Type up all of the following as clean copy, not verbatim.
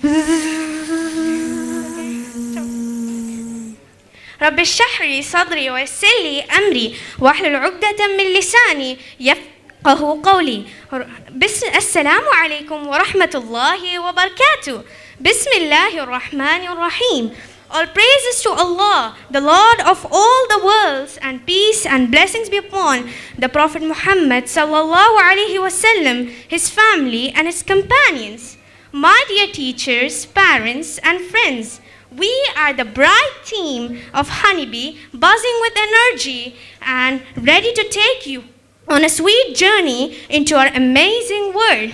رب اشرح لي صدري ويسر لي أمري واحلل عقدة من لساني يفقه قولي. السلام عليكم ورحمة الله وبركاته. بسم الله الرحمن الرحيم. All praises to Allah, the Lord of all the worlds, and peace and blessings be upon the Prophet Muhammad sallallahu alaihi wasallam, his family and his companions. My dear teachers, parents and friends, we are the bright team of Honeybee, buzzing with energy and ready to take you on a sweet journey into our amazing world.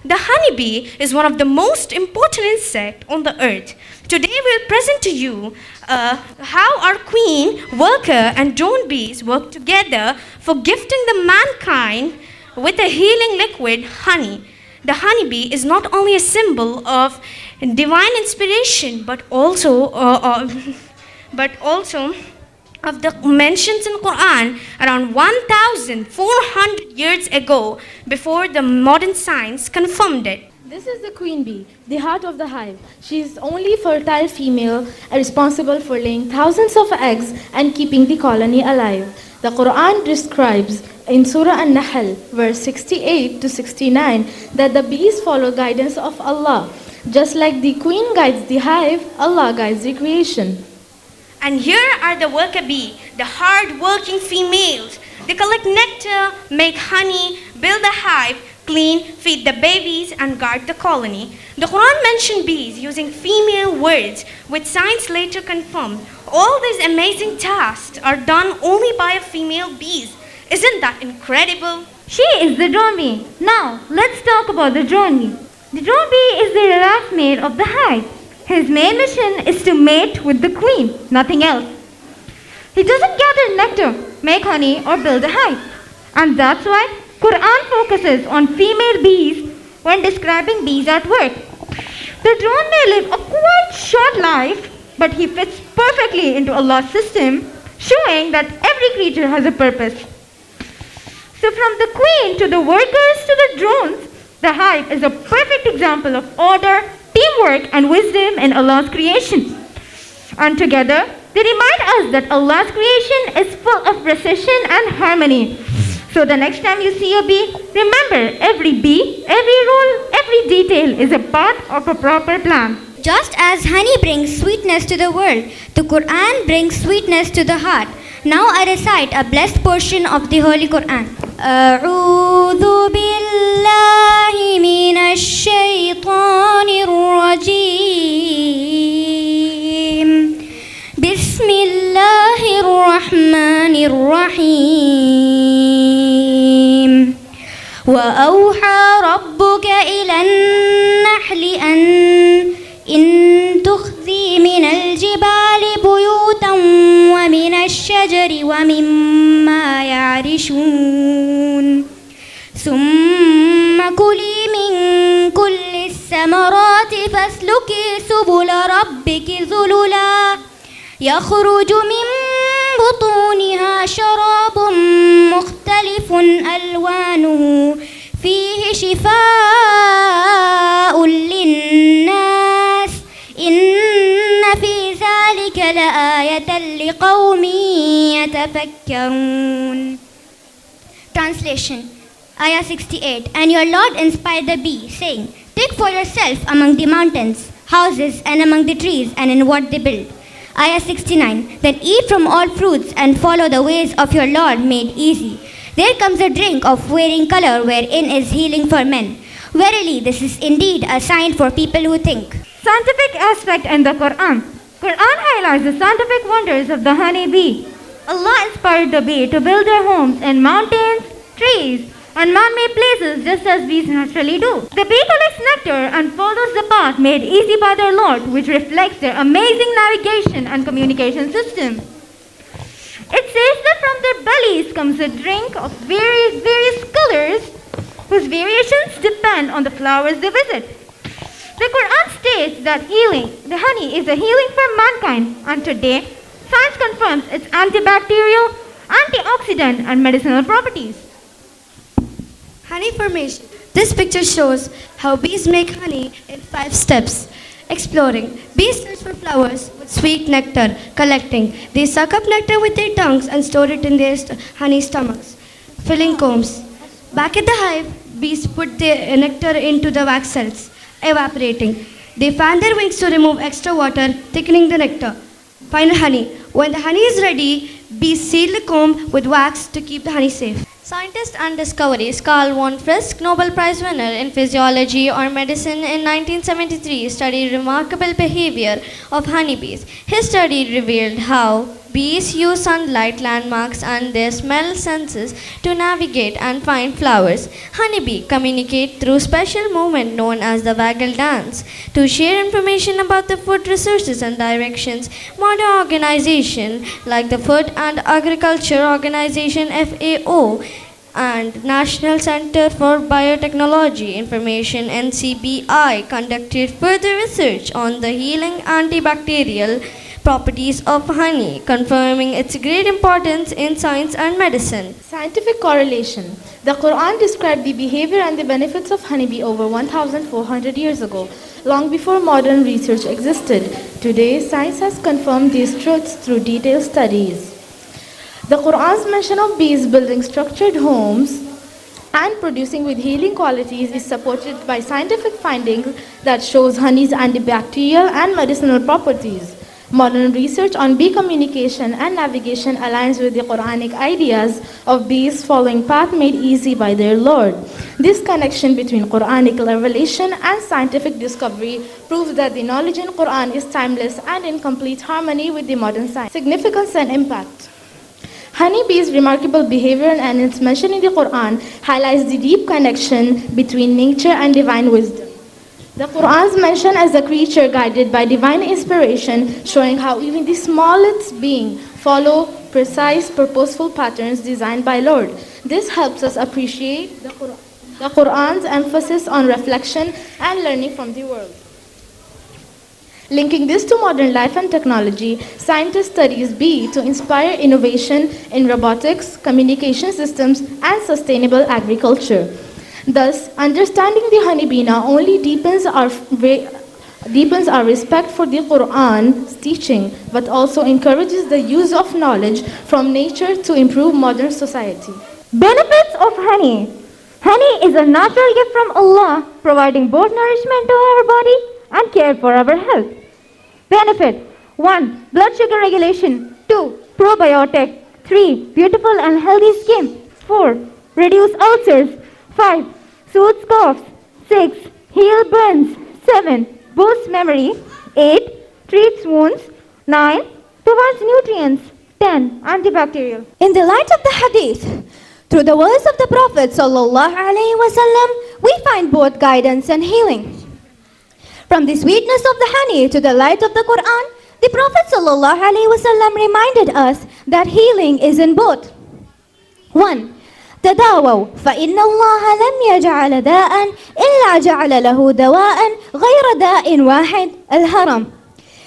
The honeybee is one of the most important insects on the earth. Today we'll present to you how our queen, worker and drone bees work together for gifting the mankind with a healing liquid, honey. The honeybee is not only a symbol of divine inspiration, but also of the mentions in Qur'an around 1,400 years ago, before the modern science confirmed it. This is the queen bee, the heart of the hive. She is only fertile female responsible for laying thousands of eggs and keeping the colony alive. The Qur'an describes in Surah An-Nahl, verse 68 to 69, that the bees follow guidance of Allah. Just like the queen guides the hive, Allah guides the creation. And here are the worker bee, the hard-working females. They collect nectar, make honey, build a hive, clean, feed the babies, and guard the colony. The Quran mentioned bees using female words, which science later confirmed. All these amazing tasks are done only by a female bees. Isn't that incredible? She is the drone bee. Now, let's talk about the drone bee. The drone bee is the relaxed mate of the hive. His main mission is to mate with the queen, nothing else. He doesn't gather nectar, make honey, or build a hive. And that's why Qur'an focuses on female bees when describing bees at work. The drone may live a quite short life, but he fits perfectly into Allah's system, showing that every creature has a purpose. So from the queen to the workers to the drones, the hive is a perfect example of order, teamwork and wisdom in Allah's creation. And together, they remind us that Allah's creation is full of precision and harmony. So the next time you see a bee, remember every bee, every rule, every detail is a part of a proper plan. Just as honey brings sweetness to the world, the Qur'an brings sweetness to the heart. Now I recite a blessed portion of the Holy Qur'an. أعوذ بالله من الشيطان الرجيم بسم الله الرحمن الرحيم وأوحى ربك إلى النحل إن تخذي من الجبال بيوتا ومن الشجر ومما يعرشون ثم كلي من كل الثمرات فاسلكي سبل ربك ذللا يخرج من بطونها شراب مختلف ألوانه فيه شفاء للناس إن في ذلك لآية لقوم يتفكرون. Translation, Ayah 68. And your Lord inspired the bee, saying, take for yourself among the mountains, houses, and among the trees, and in what they build. Ayah 69. Then eat from all fruits and follow the ways of your Lord made easy. There comes a drink of varying color wherein is healing for men. Verily, this is indeed a sign for people who think. Scientific aspect in the Quran. Quran highlights the scientific wonders of the honey bee. Allah inspired the bee to build their homes in mountains, trees, and man-made places just as bees naturally do. The bee collects nectar and follows the path made easy by their Lord, which reflects their amazing navigation and communication system. It says that from their bellies comes a drink of various colors whose variations depend on the flowers they visit. The Quran states that the honey is a healing for mankind, and today science confirms its antibacterial, antioxidant and medicinal properties. Honey formation. This picture shows how bees make honey in 5 steps. Exploring. Bees search for flowers with sweet nectar, collecting. They suck up nectar with their tongues and store it in their honey stomachs, filling combs. Back at the hive, bees put their nectar into the wax cells, evaporating. They fan their wings to remove extra water, thickening the nectar. Final honey. When the honey is ready, bees seal the comb with wax to keep the honey safe. Scientist and discoveries Carl von Frisch, Nobel Prize winner in physiology or medicine in 1973, studied remarkable behavior of honeybees. His study revealed how bees use sunlight, landmarks, and their smell senses to navigate and find flowers. Honeybee communicate through special movement known as the waggle dance to share information about the food resources and directions. Modern organizations like the Food and Agriculture Organization (FAO) and National Center for Biotechnology Information (NCBI) conducted further research on the healing antibacterial properties of honey, confirming its great importance in science and medicine. Scientific correlation. The Quran described the behavior and the benefits of honeybee over 1,400 years ago, long before modern research existed. Today, science has confirmed these truths through detailed studies. The Quran's mention of bees building structured homes and producing with healing qualities is supported by scientific findings that shows honey's antibacterial and medicinal properties. Modern research on bee communication and navigation aligns with the Quranic ideas of bees following path made easy by their Lord. This connection between Quranic revelation and scientific discovery proves that the knowledge in Quran is timeless and in complete harmony with the modern science. Significance and impact. Honeybee's remarkable behavior and its mention in the Quran highlights the deep connection between nature and divine wisdom. The Quran's mention as a creature guided by divine inspiration, showing how even the smallest being follow precise, purposeful patterns designed by Lord. This helps us appreciate the Quran's emphasis on reflection and learning from the world. Linking this to modern life and technology, scientists studies bee to inspire innovation in robotics, communication systems, and sustainable agriculture. Thus, understanding the honeybee not only deepens our respect for the Quran's teaching, but also encourages the use of knowledge from nature to improve modern society. Benefits of honey. Honey is a natural gift from Allah, providing both nourishment to our body and care for our health. Benefit 1. Blood sugar regulation. 2. Probiotic. 3. Beautiful and healthy skin. 4. Reduce ulcers. 5. Soothes coughs. 6. Heal burns. 7. Boosts memory. 8. Treats wounds. 9. Provides nutrients. 10. Antibacterial. In the light of the hadith, through the words of the Prophet ﷺ, we find both guidance and healing. From the sweetness of the honey to the light of the Quran, the Prophet ﷺ reminded us that healing is in both. 1. تداووا فإن الله لم يجعل داء إلا جعل له دواء غير داء واحد الهرم.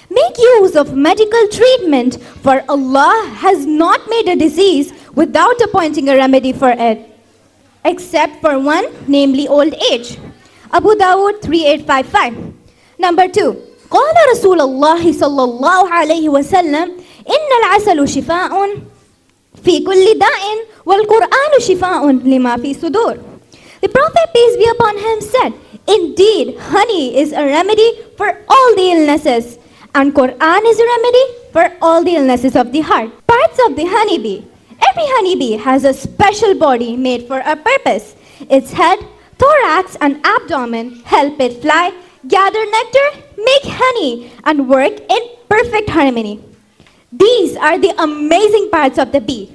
Make use of medical treatment, for Allah has not made a disease without appointing a remedy for it, except for one, namely old age. Abu Dawud 3855. Number 2. قال رسول الله صلى الله عليه وسلم إن العسل شفاء في كل داء والقرآن شفاء لما في صدور. The Prophet, peace be upon him, said, indeed, honey is a remedy for all the illnesses, and Quran is a remedy for all the illnesses of the heart. Parts of the honeybee. Every honeybee has a special body made for a purpose. Its head, thorax, and abdomen help it fly, gather nectar, make honey, and work in perfect harmony. These are the amazing parts of the bee.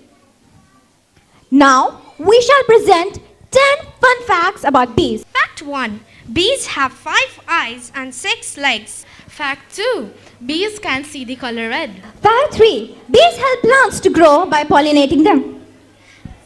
Now, we shall present 10 fun facts about bees. Fact 1. Bees have 5 eyes and 6 legs. Fact 2. Bees can see the color red. Fact 3. Bees help plants to grow by pollinating them.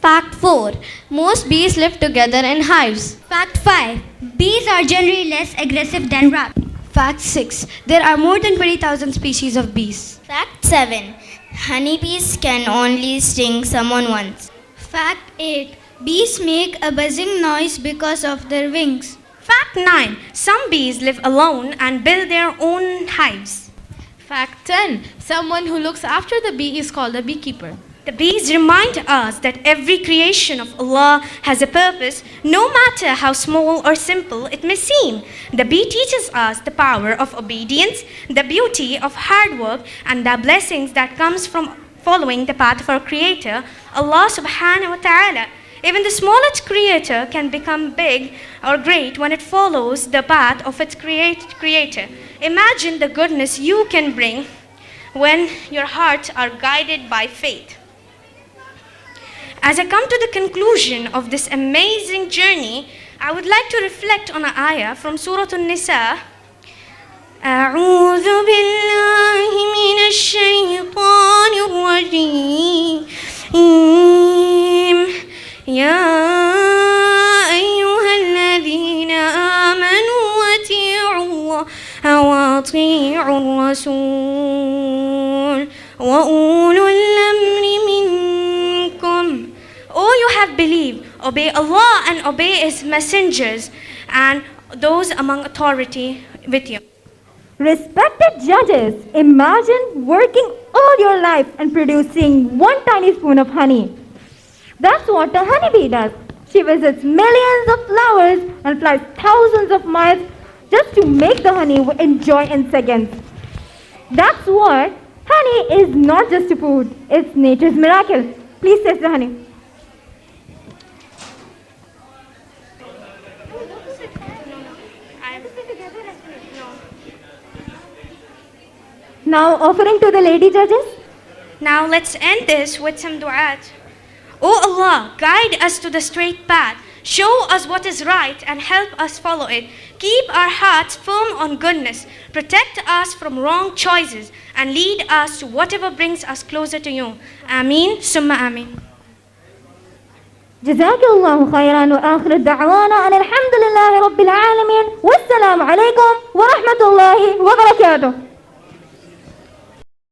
Fact 4. Most bees live together in hives. Fact 5. Bees are generally less aggressive than rats. Fact 6. There are more than 20,000 species of bees. Fact 7. Honeybees can only sting someone once. Fact 8. Bees make a buzzing noise because of their wings. Fact 9. Some bees live alone and build their own hives. Fact 10. Someone who looks after the bee is called a beekeeper. The bees remind us that every creation of Allah has a purpose, no matter how small or simple it may seem. The bee teaches us the power of obedience, the beauty of hard work, and the blessings that comes from following the path of our Creator, Allah subhanahu wa ta'ala. Even the smallest creator can become big or great when it follows the path of its Creator. Imagine the goodness you can bring when your hearts are guided by faith. As I come to the conclusion of this amazing journey, I would like to reflect on an ayah from Surah An-Nisa. أعوذ بالله من الشيطان الرجيم يا أيها الذين آمنوا أطيعوا الله وأطيعوا الرسول وأولو الأمر منكم. All you have believed, obey Allah and obey His messengers and those among authority with you. Respected judges, imagine working all your life and producing one tiny spoon of honey. That's what a honeybee does. She visits millions of flowers and flies thousands of miles just to make the honey enjoy in seconds. That's what honey is, not just a food, it's nature's miracle. Please taste the honey. Now offering to the lady judges. Now let's end this with some du'at. O Allah, guide us to the straight path. Show us what is right and help us follow it. Keep our hearts firm on goodness. Protect us from wrong choices and lead us to whatever brings us closer to you. Ameen, summa ameen. جزاك الله خيرا وآخر الدعوانا أن الحمد لله رب العالمين والسلام عليكم ورحمة الله وبركاته.